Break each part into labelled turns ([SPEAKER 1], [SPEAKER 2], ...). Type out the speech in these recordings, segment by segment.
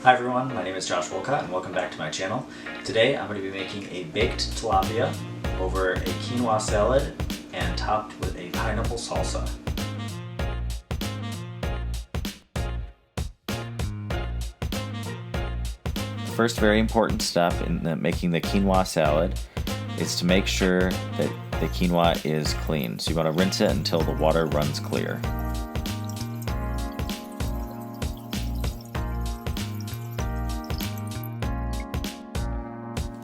[SPEAKER 1] Hi everyone, my name is Josh Wolcott and welcome back to my channel. Today I'm going to be making a baked tilapia over a quinoa salad and topped with a pineapple salsa.
[SPEAKER 2] The first very important step in making the quinoa salad is to make sure that the quinoa is clean. So you want to rinse it until the water runs clear.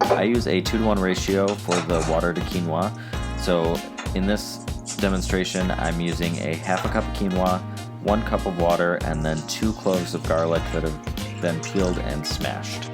[SPEAKER 2] I use a 2-to-1 ratio for the water to quinoa. So in this demonstration, I'm using a half a cup of quinoa, 1 cup of water, and then 2 cloves of garlic that have been peeled and smashed.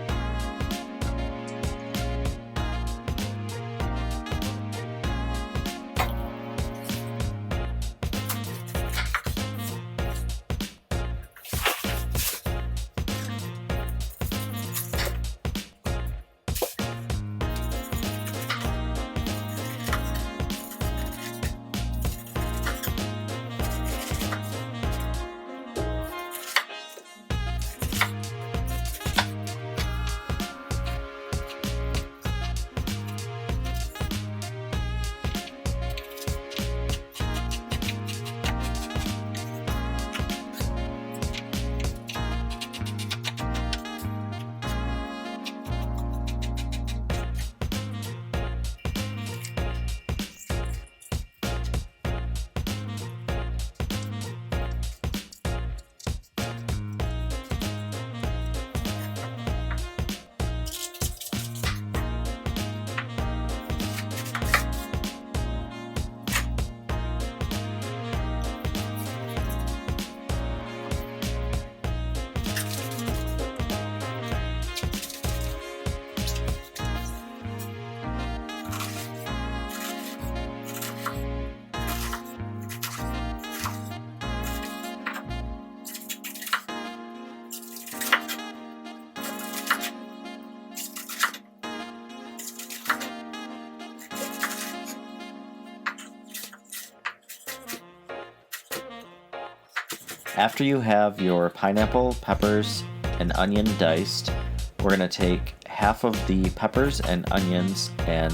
[SPEAKER 2] After you have your pineapple, peppers, and onion diced, we're going to take half of the peppers and onions and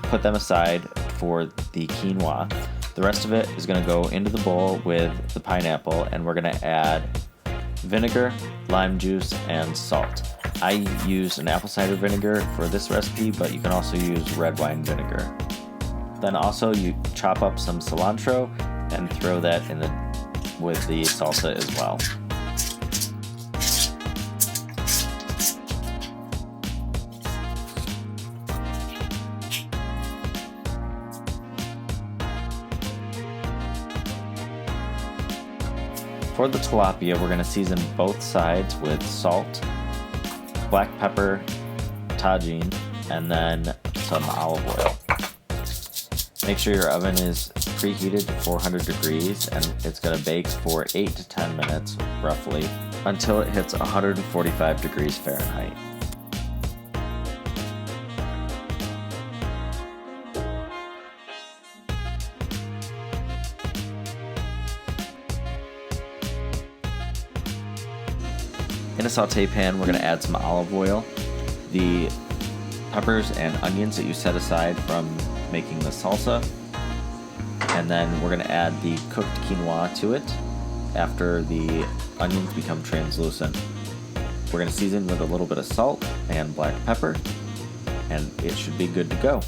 [SPEAKER 2] put them aside for the quinoa. The rest of it is going to go into the bowl with the pineapple, and we're going to add vinegar, lime juice, and salt. I use an apple cider vinegar for this recipe, but you can also use red wine vinegar. Then also you chop up some cilantro and throw that in with the salsa as well. For the tilapia, we're going to season both sides with salt, black pepper, tajin, and then some olive oil. Make sure your oven is preheated to 400 degrees and it's going to bake for 8 to 10 minutes roughly until it hits 145 degrees Fahrenheit. In a saute pan, we're going to add some olive oil, the peppers and onions that you set aside from making the salsa, and then we're going to add the cooked quinoa to it after the onions become translucent. We're going to season with a little bit of salt and black pepper, and it should be good to go.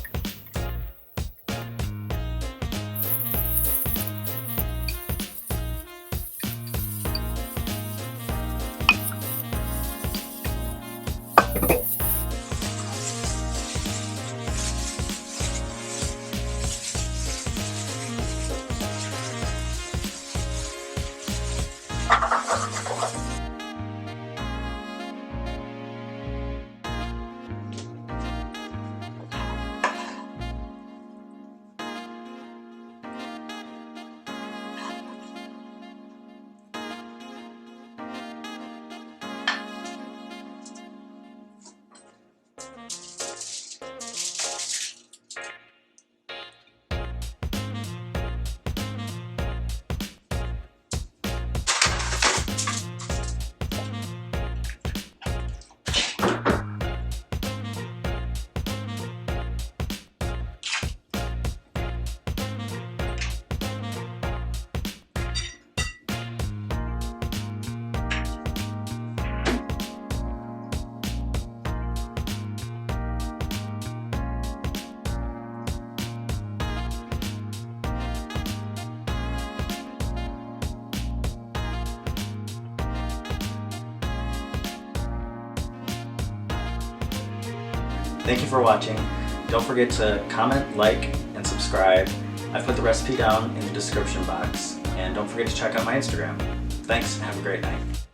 [SPEAKER 1] Thank you for watching. Don't forget to comment, like, and subscribe. I've put the recipe down in the description box. And don't forget to check out my Instagram. Thanks, and have a great night.